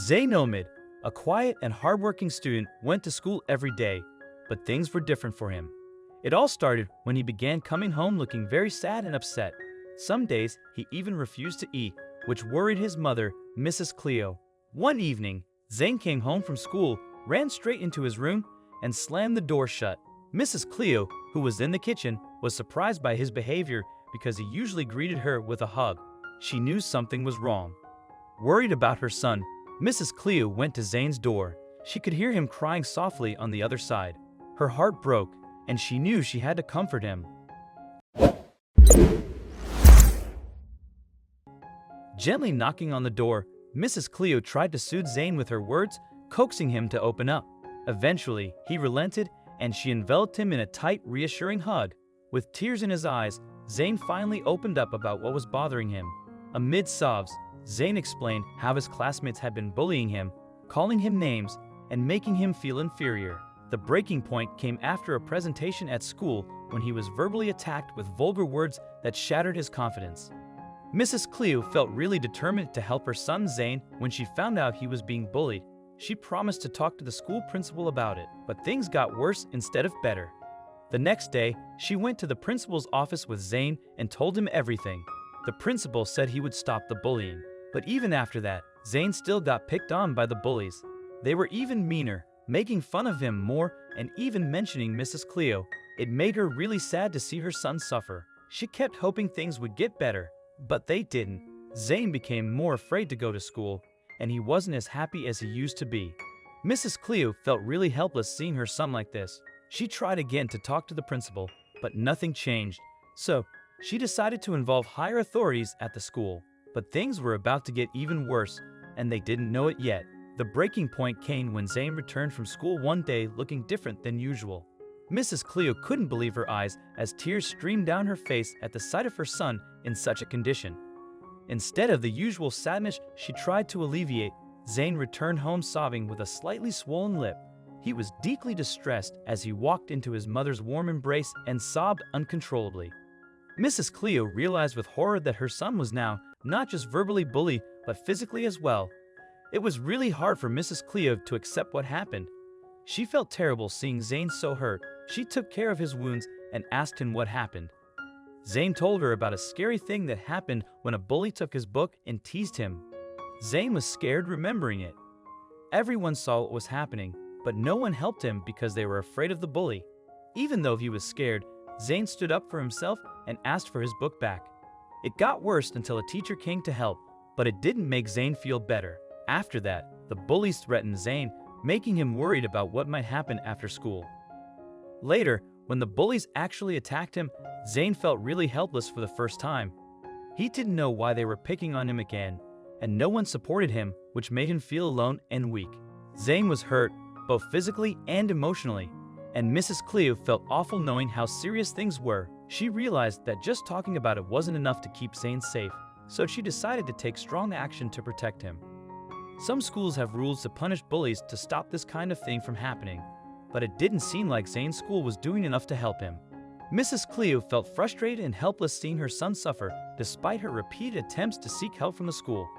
Zayn, a quiet and hardworking student, went to school every day, but things were different for him. It all started when he began coming home looking very sad and upset. Some days, he even refused to eat, which worried his mother, Mrs. Cleo. One evening, Zayn came home from school, ran straight into his room, and slammed the door shut. Mrs. Cleo, who was in the kitchen, was surprised by his behavior because he usually greeted her with a hug. She knew something was wrong. Worried about her son, Mrs. Cleo went to Zayn's door. She could hear him crying softly on the other side. Her heart broke, and she knew she had to comfort him. Gently knocking on the door, Mrs. Cleo tried to soothe Zayn with her words, coaxing him to open up. Eventually, he relented, and she enveloped him in a tight, reassuring hug. With tears in his eyes, Zayn finally opened up about what was bothering him. Amid sobs, Zayn explained how his classmates had been bullying him, calling him names, and making him feel inferior. The breaking point came after a presentation at school when he was verbally attacked with vulgar words that shattered his confidence. Mrs. Cleo felt really determined to help her son Zayn when she found out he was being bullied. She promised to talk to the school principal about it, but things got worse instead of better. The next day, she went to the principal's office with Zayn and told him everything. The principal said he would stop the bullying. But even after that, Zayn still got picked on by the bullies. They were even meaner, making fun of him more and even mentioning Mrs. Cleo. It made her really sad to see her son suffer. She kept hoping things would get better, but they didn't. Zayn became more afraid to go to school, and he wasn't as happy as he used to be. Mrs. Cleo felt really helpless seeing her son like this. She tried again to talk to the principal, but nothing changed. So, she decided to involve higher authorities at the school. But things were about to get even worse, and they didn't know it yet. The breaking point came when Zayn returned from school one day looking different than usual. Mrs. Cleo couldn't believe her eyes as tears streamed down her face at the sight of her son in such a condition. Instead of the usual sadness she tried to alleviate, Zayn returned home sobbing with a slightly swollen lip. He was deeply distressed as he walked into his mother's warm embrace and sobbed uncontrollably. Mrs. Cleo realized with horror that her son was now not just verbally bullied, but physically as well. It was really hard for Mrs. Cleo to accept what happened. She felt terrible seeing Zayn so hurt. She took care of his wounds and asked him what happened. Zayn told her about a scary thing that happened when a bully took his book and teased him. Zayn was scared remembering it. Everyone saw what was happening, but no one helped him because they were afraid of the bully. Even though he was scared, Zayn stood up for himself and asked for his book back. It got worse until a teacher came to help, but it didn't make Zayn feel better. After that, the bullies threatened Zayn, making him worried about what might happen after school. Later, when the bullies actually attacked him, Zayn felt really helpless for the first time. He didn't know why they were picking on him again, and no one supported him, which made him feel alone and weak. Zayn was hurt, both physically and emotionally, and Mrs. Cleo felt awful knowing how serious things were. She realized that just talking about it wasn't enough to keep Zayn safe, so she decided to take strong action to protect him. Some schools have rules to punish bullies to stop this kind of thing from happening, but it didn't seem like Zayn's school was doing enough to help him. Mrs. Cleo felt frustrated and helpless seeing her son suffer, despite her repeated attempts to seek help from the school.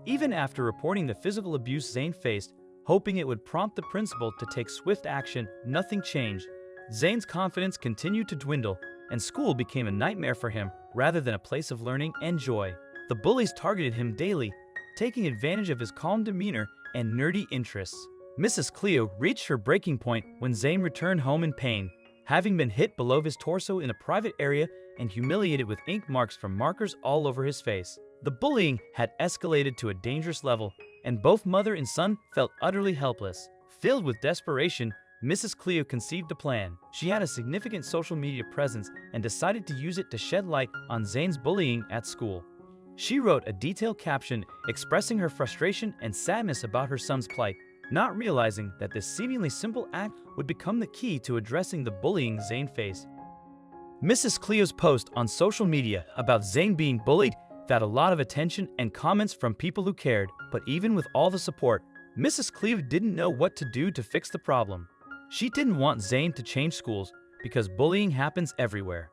Even after reporting the physical abuse Zayn faced, hoping it would prompt the principal to take swift action, nothing changed. Zayn's confidence continued to dwindle, and school became a nightmare for him rather than a place of learning and joy. The bullies targeted him daily, taking advantage of his calm demeanor and nerdy interests. Mrs. Cleo reached her breaking point when Zayn returned home in pain, having been hit below his torso in a private area and humiliated with ink marks from markers all over his face. The bullying had escalated to a dangerous level, and both mother and son felt utterly helpless. Filled with desperation, Mrs. Cleo conceived a plan. She had a significant social media presence and decided to use it to shed light on Zayn's bullying at school. She wrote a detailed caption expressing her frustration and sadness about her son's plight, not realizing that this seemingly simple act would become the key to addressing the bullying Zayn faced. Mrs. Cleo's post on social media about Zayn being bullied got a lot of attention and comments from people who cared, but even with all the support, Mrs. Cleo didn't know what to do to fix the problem. She didn't want Zayn to change schools because bullying happens everywhere.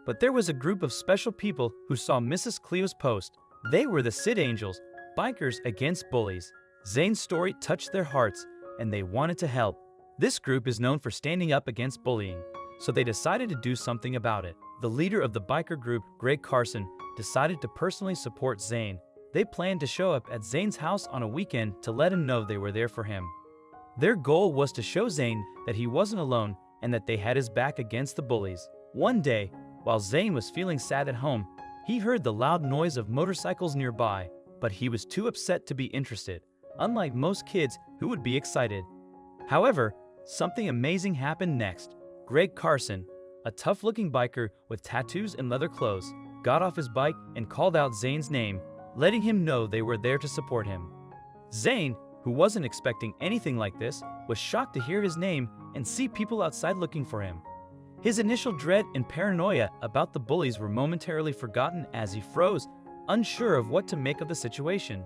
But there was a group of special people who saw Mrs. Cleo's post. They were the Sid Angels, bikers against bullies. Zayn's story touched their hearts, and they wanted to help. This group is known for standing up against bullying, so they decided to do something about it. The leader of the biker group, Greg Carson, decided to personally support Zayn. They planned to show up at Zayn's house on a weekend to let him know they were there for him. Their goal was to show Zayn that he wasn't alone and that they had his back against the bullies. One day, while Zayn was feeling sad at home, he heard the loud noise of motorcycles nearby, but he was too upset to be interested, unlike most kids who would be excited. However, something amazing happened next. Greg Carson, a tough-looking biker with tattoos and leather clothes, got off his bike and called out Zayn's name, letting him know they were there to support him. Zayn, who wasn't expecting anything like this, was shocked to hear his name and see people outside looking for him. His initial dread and paranoia about the bullies were momentarily forgotten as he froze, unsure of what to make of the situation.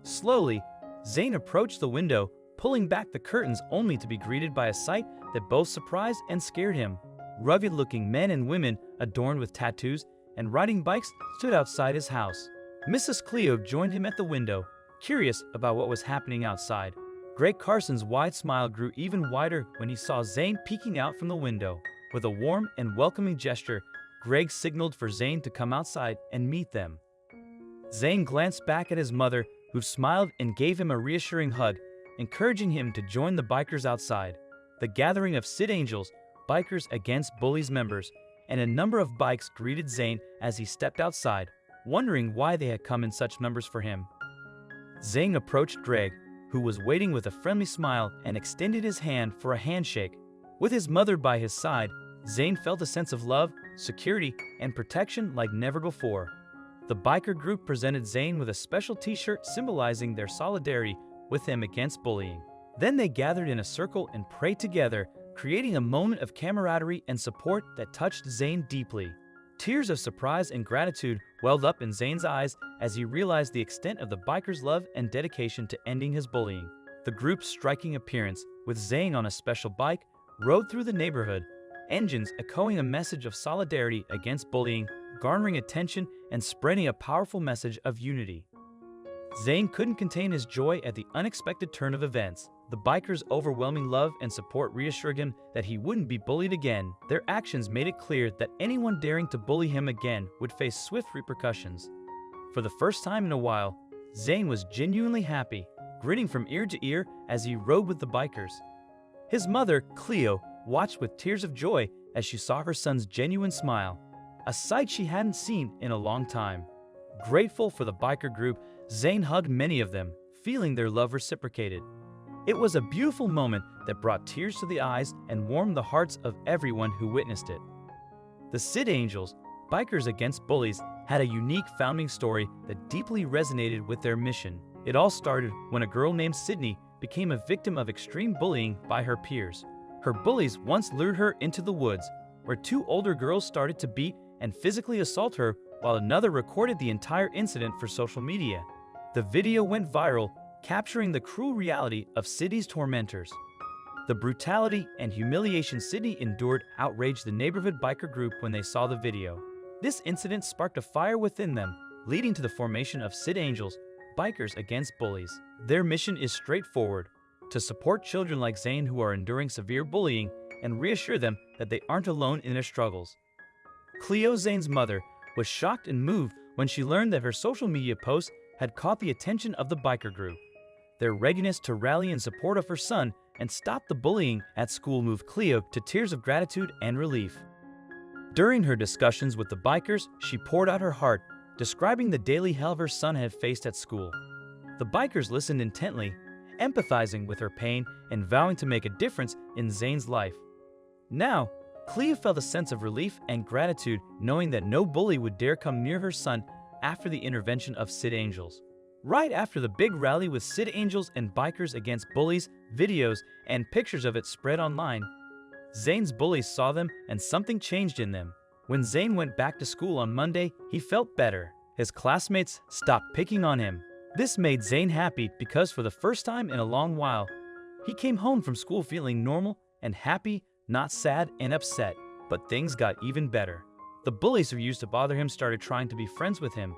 Slowly, Zayn approached the window, pulling back the curtains only to be greeted by a sight that both surprised and scared him. Rugged-looking men and women adorned with tattoos and riding bikes stood outside his house. Mrs. Cleo joined him at the window, curious about what was happening outside. Greg Carson's wide smile grew even wider when he saw Zayn peeking out from the window. With a warm and welcoming gesture, Greg signaled for Zayn to come outside and meet them. Zayn glanced back at his mother, who smiled and gave him a reassuring hug, encouraging him to join the bikers outside. The gathering of Sid Angels, Bikers Against Bullies members, and a number of bikes greeted Zayn as he stepped outside, wondering why they had come in such numbers for him. Zayn approached Greg, who was waiting with a friendly smile, and extended his hand for a handshake. With his mother by his side, Zayn felt a sense of love, security, and protection like never before. The biker group presented Zayn with a special t-shirt symbolizing their solidarity with him against bullying. Then they gathered in a circle and prayed together, creating a moment of camaraderie and support that touched Zayn deeply. Tears of surprise and gratitude welled up in Zayn's eyes as he realized the extent of the bikers' love and dedication to ending his bullying. The group's striking appearance, with Zayn on a special bike, rode through the neighborhood, engines echoing a message of solidarity against bullying, garnering attention and spreading a powerful message of unity. Zayn couldn't contain his joy at the unexpected turn of events. The bikers' overwhelming love and support reassured him that he wouldn't be bullied again. Their actions made it clear that anyone daring to bully him again would face swift repercussions. For the first time in a while, Zayn was genuinely happy, grinning from ear to ear as he rode with the bikers. His mother, Cleo, watched with tears of joy as she saw her son's genuine smile, a sight she hadn't seen in a long time. Grateful for the biker group, Zayn hugged many of them, feeling their love reciprocated. It was a beautiful moment that brought tears to the eyes and warmed the hearts of everyone who witnessed it. The Sid Angels, Bikers Against Bullies, had a unique founding story that deeply resonated with their mission. It all started when a girl named Sydney became a victim of extreme bullying by her peers. Her bullies once lured her into the woods, where two older girls started to beat and physically assault her, while another recorded the entire incident for social media. The video went viral, capturing the cruel reality of Sydney's tormentors. The brutality and humiliation Sydney endured outraged the neighborhood biker group when they saw the video. This incident sparked a fire within them, leading to the formation of Sid Angels, Bikers Against Bullies. Their mission is straightforward: to support children like Zayn who are enduring severe bullying and reassure them that they aren't alone in their struggles. Cleo, Zayn's mother, was shocked and moved when she learned that her social media posts had caught the attention of the biker group. Their readiness to rally in support of her son and stop the bullying at school moved Cleo to tears of gratitude and relief. During her discussions with the bikers, she poured out her heart, describing the daily hell her son had faced at school. The bikers listened intently, empathizing with her pain and vowing to make a difference in Zayn's life. Now, Cleo felt a sense of relief and gratitude knowing that no bully would dare come near her son after the intervention of Sid Angels. Right after the big rally with Sid Angels and Bikers Against Bullies, videos and pictures of it spread online. Zayn's bullies saw them and something changed in them. When Zayn went back to school on Monday, he felt better. His classmates stopped picking on him. This made Zayn happy because for the first time in a long while, he came home from school feeling normal and happy, not sad and upset. But things got even better. The bullies who used to bother him started trying to be friends with him.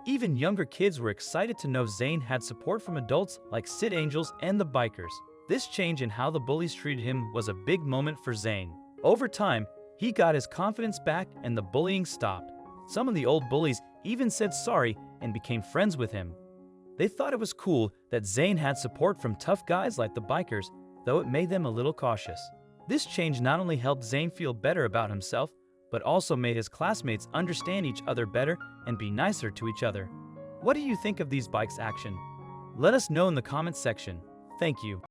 Even younger kids were excited to know Zayn had support from adults like Sid Angels and the bikers. This change in how the bullies treated him was a big moment for Zayn. Over time, he got his confidence back and the bullying stopped. Some of the old bullies even said sorry and became friends with him. They thought it was cool that Zayn had support from tough guys like the bikers, though it made them a little cautious. This change not only helped Zayn feel better about himself, but also made his classmates understand each other better and be nicer to each other. What do you think of these bikes' action? Let us know in the comments section. Thank you.